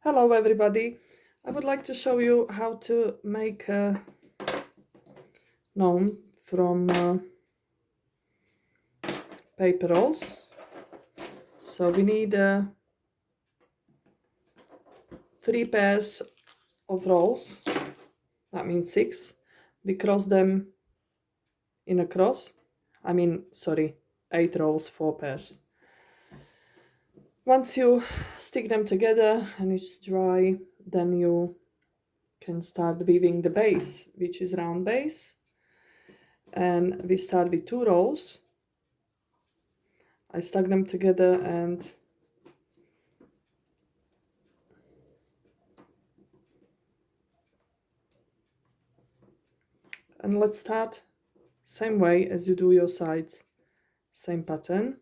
Hello everybody! I would like to show you how to make a gnome from paper rolls. So we need 3 pairs of rolls, that means 6. We cross them in a cross, 8 rolls, 4 pairs. Once you stick them together and it's dry, then you can start weaving the base, which is round base. And we start with 2 rolls. I stuck them together and let's start same way as you do your sides, same pattern.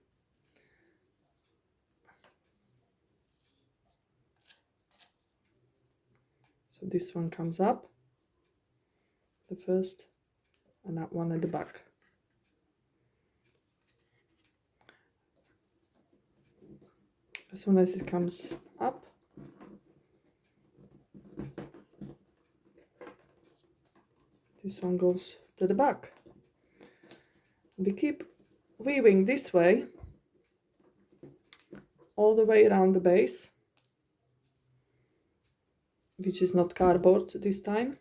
So this one comes up, the first, and that one at the back. As soon as it comes up, this one goes to the back. We keep weaving this way all the way around the base, which is not cardboard this time.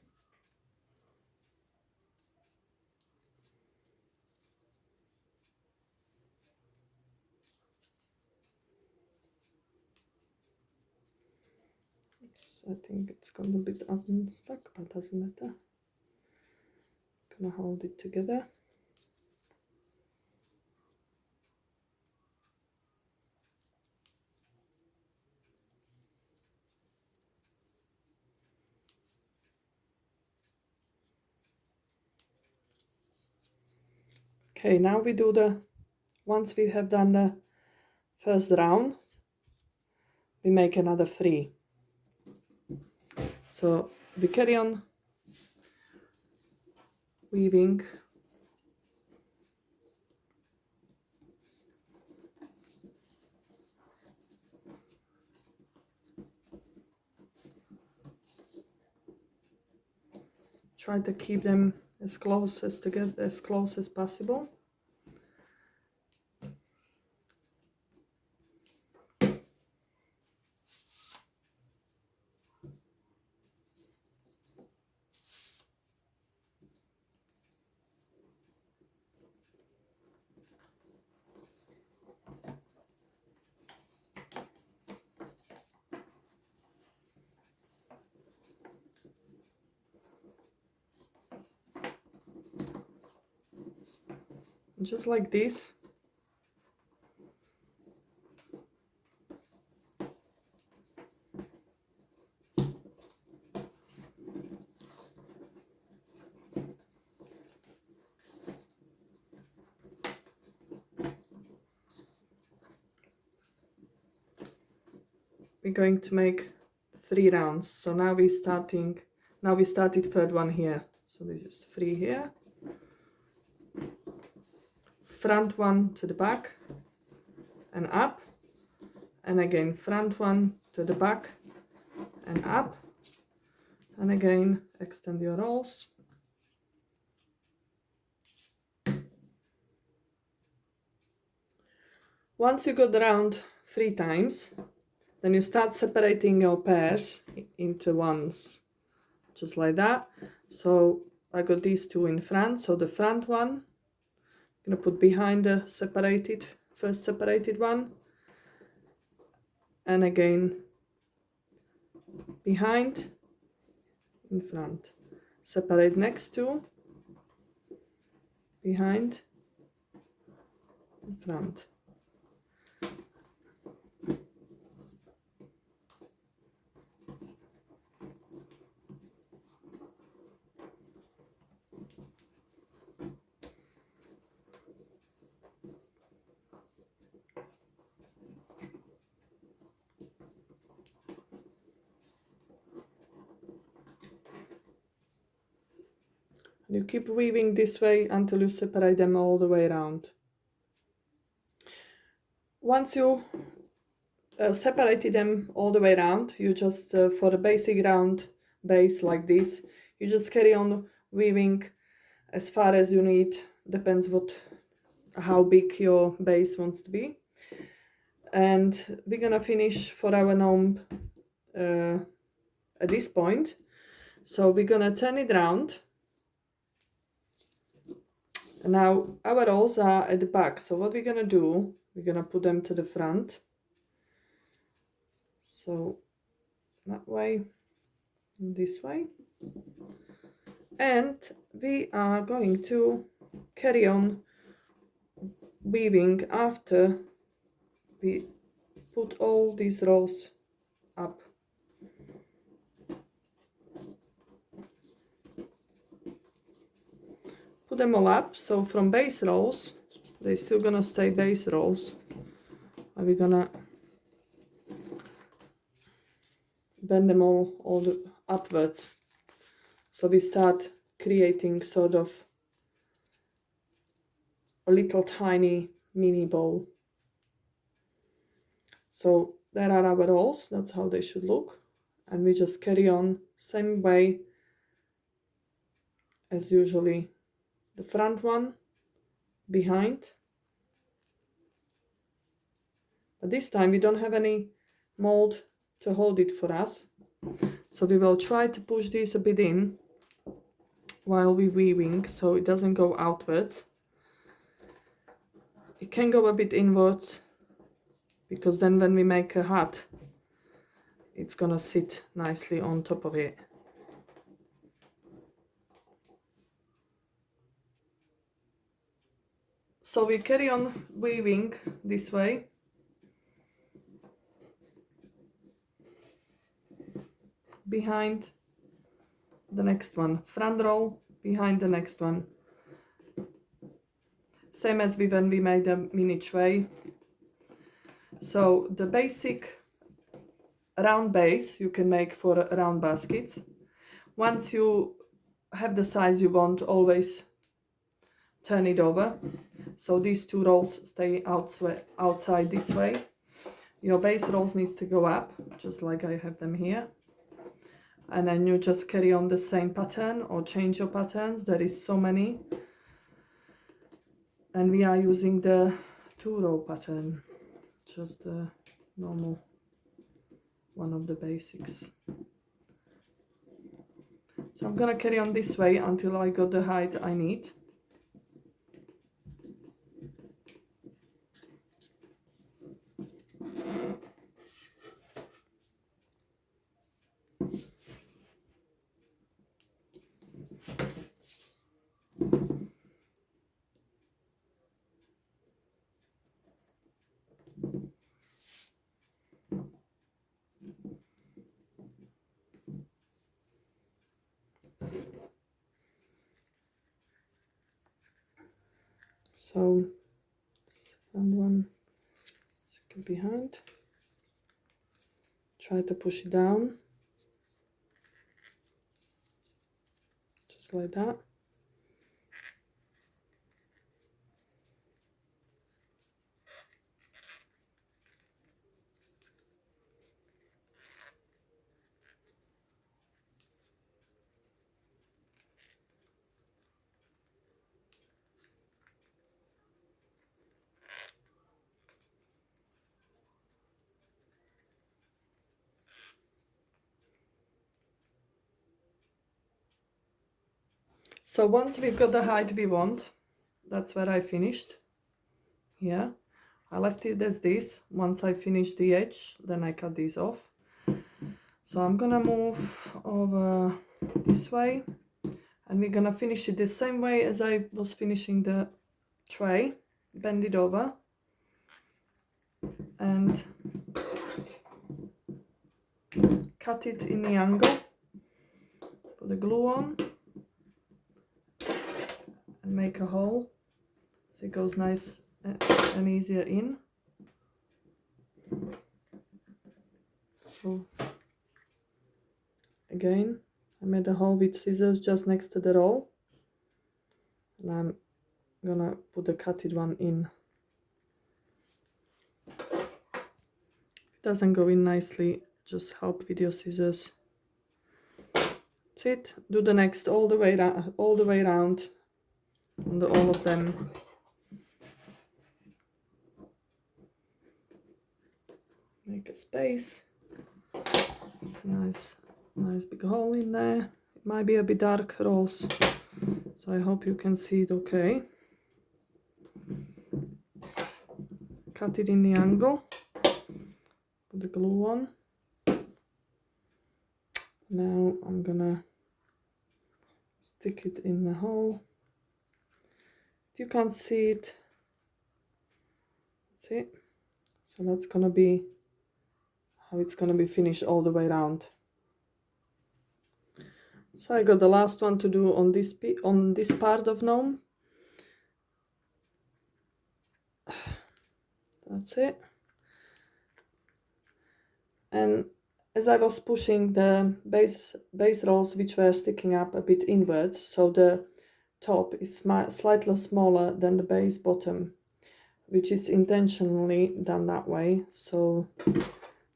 Oops, I think it's got a bit unstuck, but doesn't matter. Gonna hold it together. Okay, now we do once we have done the first round, we make another 3. So we carry on weaving try to keep them as close as possible. Just like this. We're going to make 3 rounds. So now we started third one here. So this is 3 here. Front one to the back and up, and again front one to the back and up, and again extend your rolls. Once you got around 3 times, then you start separating your pairs into ones, just like that. So I got these 2 in front, so the front one I'm gonna put behind the first separated one, and again behind, in front. Separate next 2, behind, in front. You keep weaving this way until you separate them all the way around. Once you separated them all the way around. You just, for a basic round base like this, you just carry on weaving as far as you need. Depends how big your base wants to be. And we're gonna finish for our gnome at this point. So we're gonna turn it around. And now our rolls are at the back. So what we're gonna do, we're gonna put them to the front. So that way, and this way. And we are going to carry on weaving after we put all these rows up. Put them all up, so from base rows, they're still gonna stay base rows. And we're gonna bend them all upwards. So we start creating sort of a little tiny mini bowl. So there are our rolls, that's how they should look. And we just carry on same way as usually. The front one behind. But this time we don't have any mold to hold it for us. So we will try to push this a bit in while we're weaving so it doesn't go outwards. It can go a bit inwards because then when we make a hat, it's gonna sit nicely on top of it. So we carry on weaving this way. Behind the next one, front roll behind the next one. Same as when we made a mini tray. So the basic round base you can make for round baskets. Once you have the size you want, always turn it over. So these two rolls stay outside this way. Your base rolls needs to go up, just like I have them here. And then you just carry on the same pattern or change your patterns. There is so many. And we are using the 2-row pattern, just a normal one of the basics. So I'm gonna carry on this way until I got the height I need. So front one, second behind. Try to push it down, just like that. So once we've got the height we want, that's where I finished. Here, I left it as this. Once I finish the edge, then I cut these off. So I'm gonna move over this way, and we're gonna finish it the same way as I was finishing the tray. Bend it over and cut it in the angle. Put the glue on and make a hole so it goes nice and easier in. So again, I made a hole with scissors just next to the roll, and I'm gonna put the cutted one in. doesn't go in nicely, just help with your scissors. That's it. Do the next all the way around on all of them. Make a space. It's a nice big hole in there. It might be a bit dark rose, so I hope you can see it okay. Cut it in the angle. Put the glue on. Now I'm gonna stick it in the hole. If you can't see it, that's it. So that's gonna be how it's gonna be finished all the way around. So I got the last one to do on this part of gnome. That's it. And as I was pushing the base rolls, which were sticking up a bit inwards, so the top is slightly smaller than the base bottom, which is intentionally done that way, so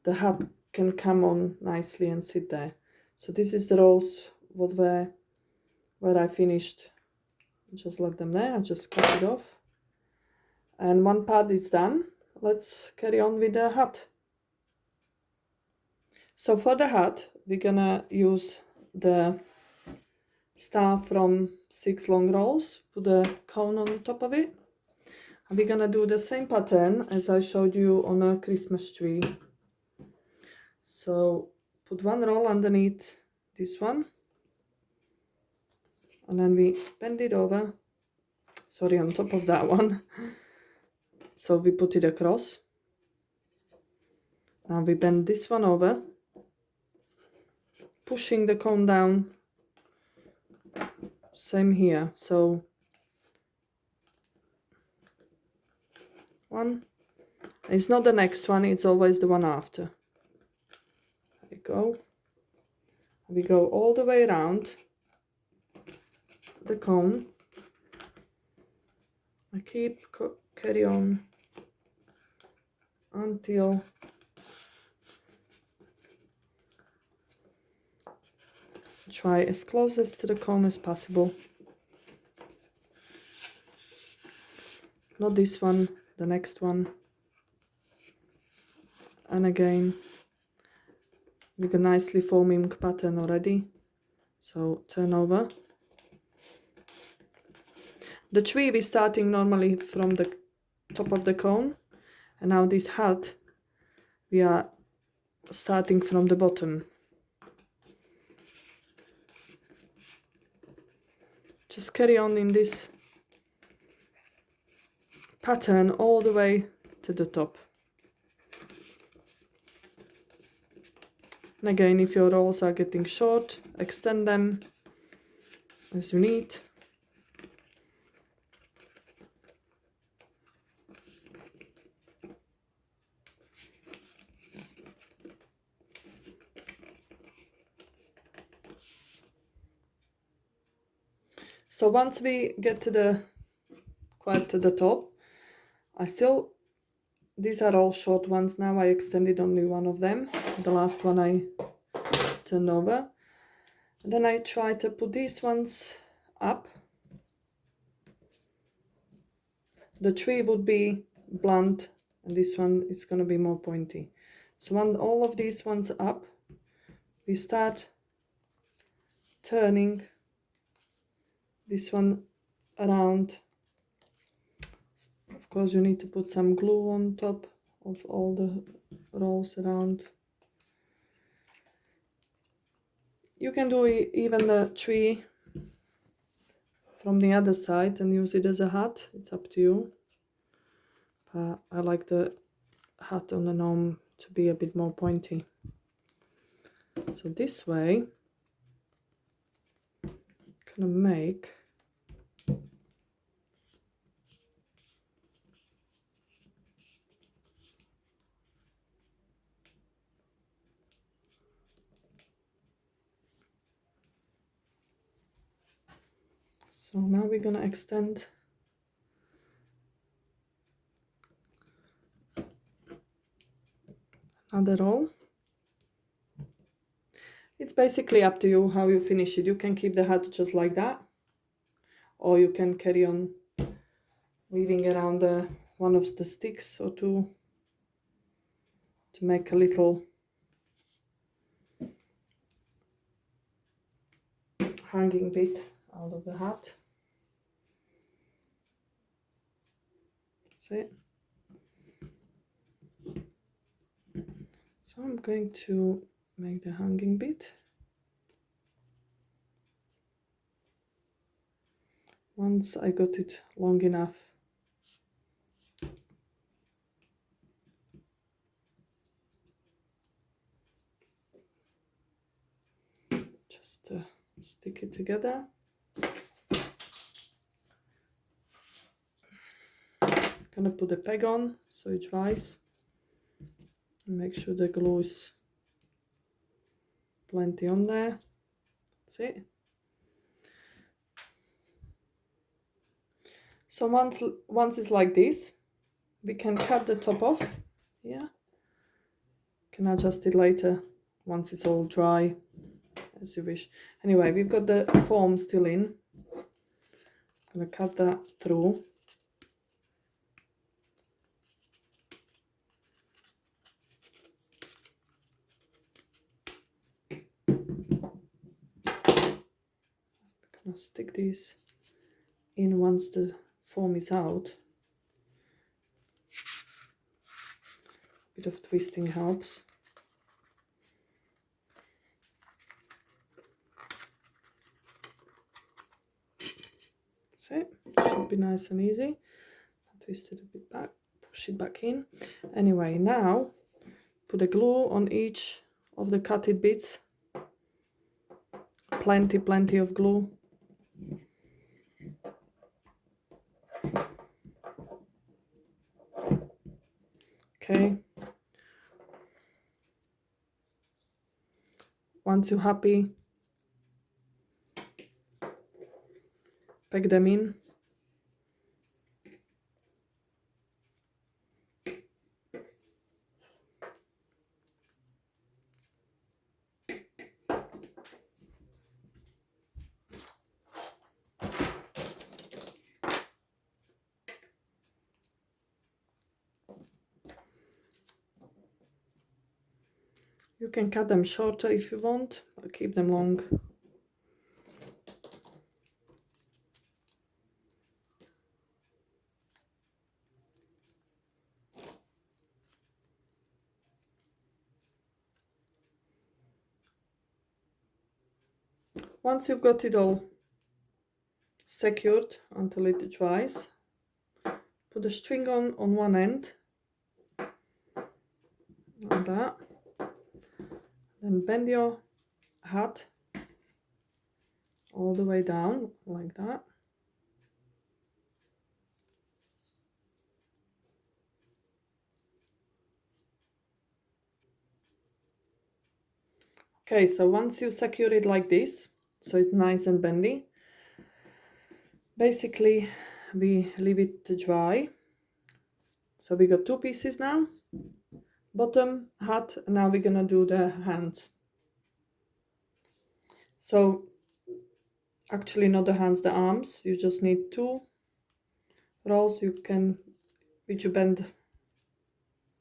the hat can come on nicely and sit there. So this is the rolls where I finished. Just left them there. I just cut it off, and one part is done. Let's carry on with the hat. So for the hat, we're gonna use the star from 6 long rolls, put the cone on the top of it. And we're gonna do the same pattern as I showed you on a Christmas tree. So put one roll underneath this one, and then we bend it over, sorry, on top of that one. So we put it across. Now we bend this one over, pushing the cone down. Same here. So one, it's not the next one, it's always the one after. There we go. We go all the way around the cone. I keep carry on until try as closest to the cone as possible. Not this one, the next one. And again, we got nicely forming pattern already. So turn over. The tree we're starting normally from the top of the cone, and now this hat we are starting from the bottom. Just carry on in this pattern all the way to the top. And again, if your rolls are getting short, extend them as you need. So once we get to quite to the top, these are all short ones now. I extended only one of them. The last one I turned over. And then I try to put these ones up. The tree would be blunt, and this one is going to be more pointy. So when all of these ones up, we start turning this one around. Of course, you need to put some glue on top of all the rolls around. You can do even the tree from the other side and use it as a hat. It's up to you. But I like the hat on the gnome to be a bit more pointy. So this way, I'm gonna make so now we're gonna extend other roll. It's basically up to you how you finish it. You can keep the hat just like that, or you can carry on weaving around one of the sticks or two to make a little hanging bit out of the hat. That's it. So I'm going to make the hanging bit. Once I got it long enough, just stick it together. Gonna put a peg on so it dries, and make sure the glue is plenty on there. That's it. So once it's like this, we can cut the top off. Yeah, can adjust it later once it's all dry, as you wish. Anyway, we've got the foam still in. I'm gonna cut that through. Gonna stick these in once the foam is out. Bit of twisting helps. That's it. Should be nice and easy. Twist it a bit back, push it back in. Anyway, now put the glue on each of the cutted bits. Plenty of glue. Okay. Once you're happy, peg them in. You can cut them shorter if you want, or keep them long. Once you've got it all secured until it dries, put a string on one end, like that. Then bend your hat all the way down, like that. Okay, so once you secure it like this, so it's nice and bendy, basically we leave it to dry. So we got two pieces now, bottom, hat, and now we're gonna do the hands. So actually not the hands, the arms. You just need two rolls, which you bend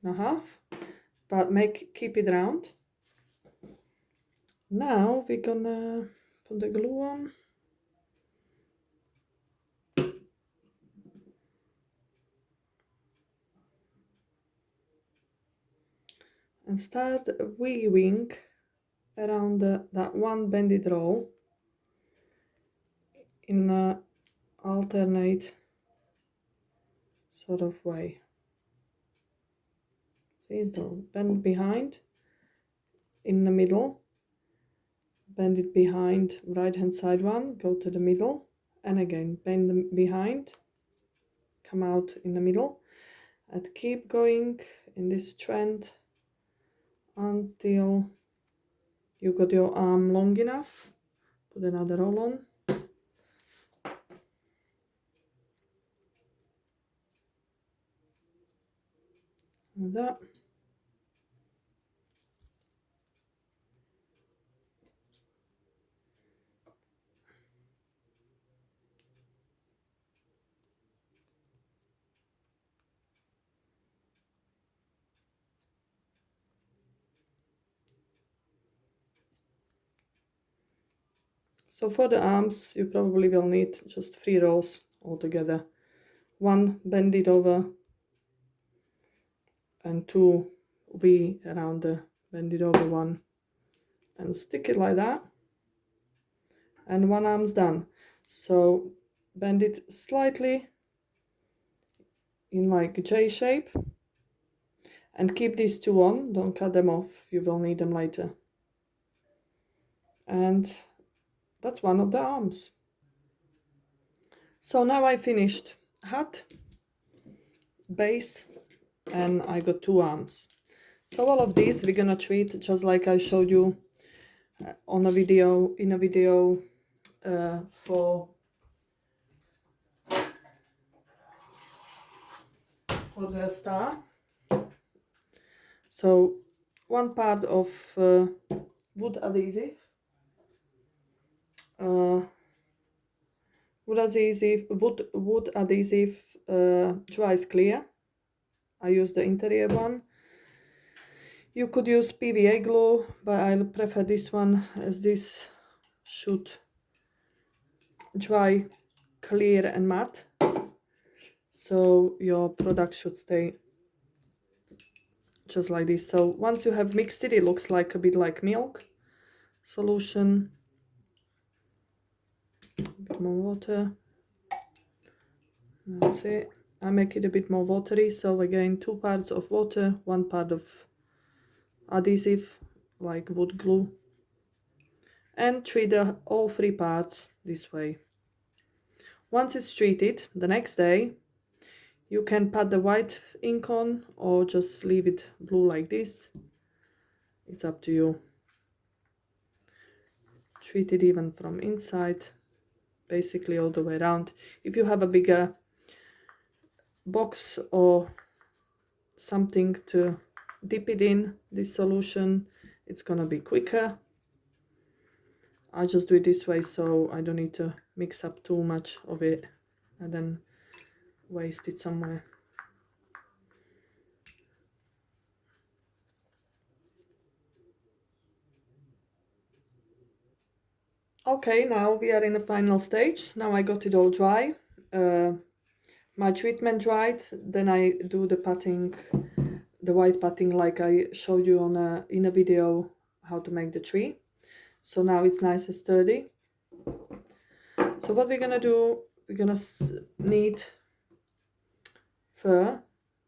in half, but keep it round. Now we're gonna put the glue on. And start weaving around that one bended roll in an alternate sort of way. See, bend behind, in the middle, bend it behind, right hand side one, go to the middle, and again bend behind, come out in the middle, and keep going in this trend until you got your arm long enough. Put another roll on. Like that. So for the arms, you probably will need just 3 rolls altogether. 1 bend it over and 2 V around the bend it over one and stick it like that. And 1 arm's done. So bend it slightly in like J shape and keep these 2 on. Don't cut them off, you will need them later. And that's one of the arms. So now I finished hat, base, and I got 2 arms. So all of these we're gonna treat just like I showed you in a video for the star. So 1 part of wood adhesive. Wood adhesive dries clear. I use the interior one. You could use PVA glue, but I prefer this one as this should dry clear and matte. So your product should stay just like this. So once you have mixed it, it looks like a bit like milk solution. A bit more water. That's it. I make it a bit more watery. So again, 2 parts of water, 1 part of adhesive like wood glue, and treat all 3 parts this way. Once it's treated, the next day you can pat the white ink on or just leave it blue like this. It's up to you. Treat it even from inside, basically all the way around. If you have a bigger box or something to dip it in, this solution, it's gonna be quicker. I just do it this way so I don't need to mix up too much of it and then waste it somewhere. Okay, now we are in the final stage. Now I got it all dry. My treatment dried, then I do the patting, the white patting like I showed you in a video how to make the tree. So now it's nice and sturdy. So what we're gonna do, we're gonna need fur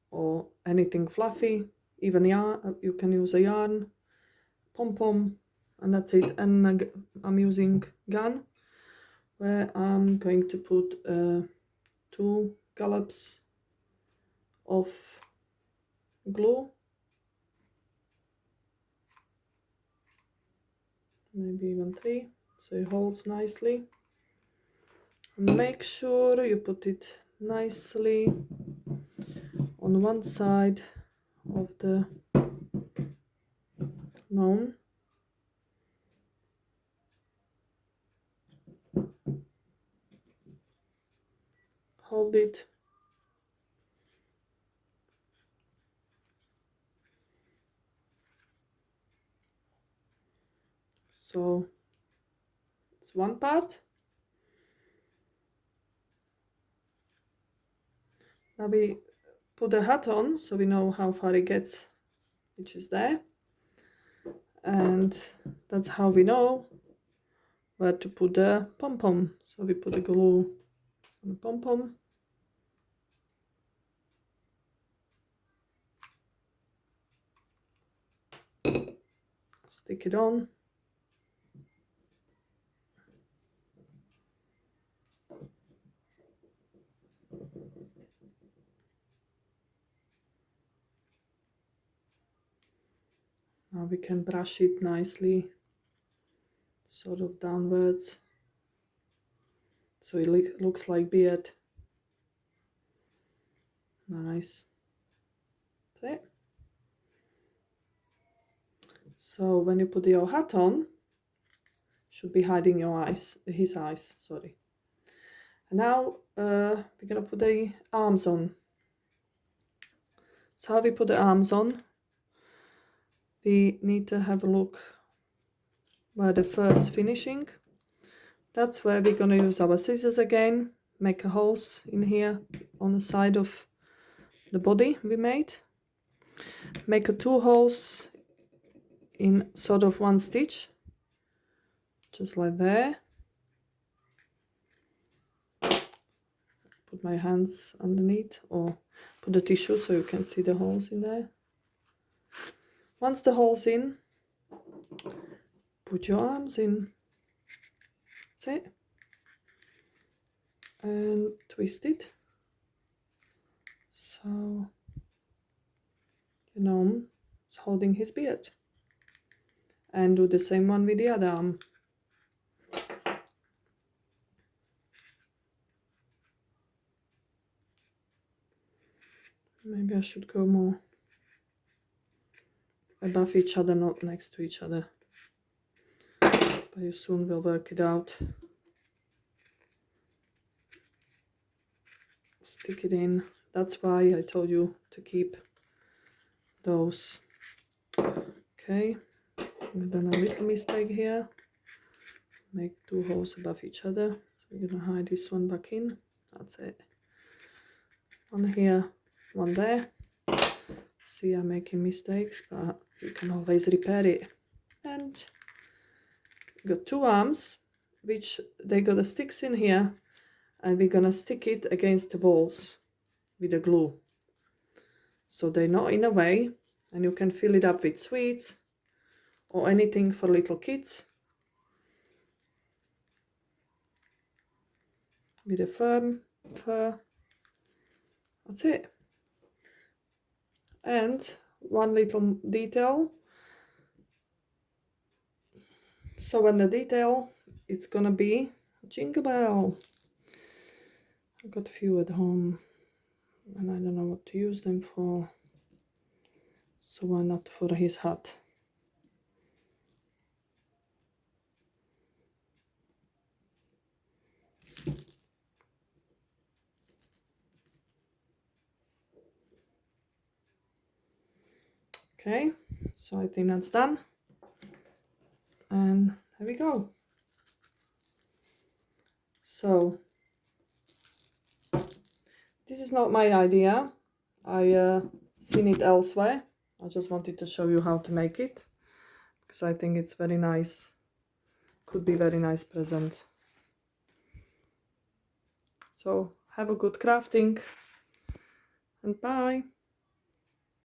or anything fluffy, even yarn. You can use a yarn, pom-pom, and that's it. And I'm using gun, where I'm going to put 2 gallops of glue, maybe even 3, so it holds nicely. And make sure you put it nicely on one side of the gnome. Hold it. So it's 1 part. Now we put the hat on so we know how far it gets, which is there. And that's how we know where to put the pom-pom. So we put the glue on the pom-pom. Stick it on. Now we can brush it nicely, sort of downwards, so it looks like beard. Nice. That's it. So when you put your hat on, should be hiding your eyes, his eyes, sorry. And now we're gonna put the arms on. So how we put the arms on, we need to have a look where the fur is finishing. that's where we're gonna use our scissors again, make a holes in here on the side of the body we made. Make a 2 holes in sort of 1 stitch, just like there. Put my hands underneath, or put the tissue so you can see the holes in there. Once the hole's in, put your arms in. That's it. And twist it. So the gnome is holding his beard. And do the same one with the other arm. Maybe I should go more above each other, not next to each other. But you soon will work it out. Stick it in. That's why I told you to keep those. Okay, I've done a little mistake here. Make 2 holes above each other. So we're gonna hide this one back in. That's it. One here, one there. See, I'm making mistakes, but you can always repair it. And got 2 arms, which they got the sticks in here, and we're gonna stick it against the walls with the glue, so they're not in a way, and you can fill it up with sweets or anything for little kids with a firm fur. That's it. And one little detail. So when the detail, it's gonna be jingle bell. I've got a few at home and I don't know what to use them for, so why not for his hat? Okay, so I think that's done, and there we go. So this is not my idea, I seen it elsewhere. I just wanted to show you how to make it, because I think it's very nice, could be very nice present. So have a good crafting, and bye.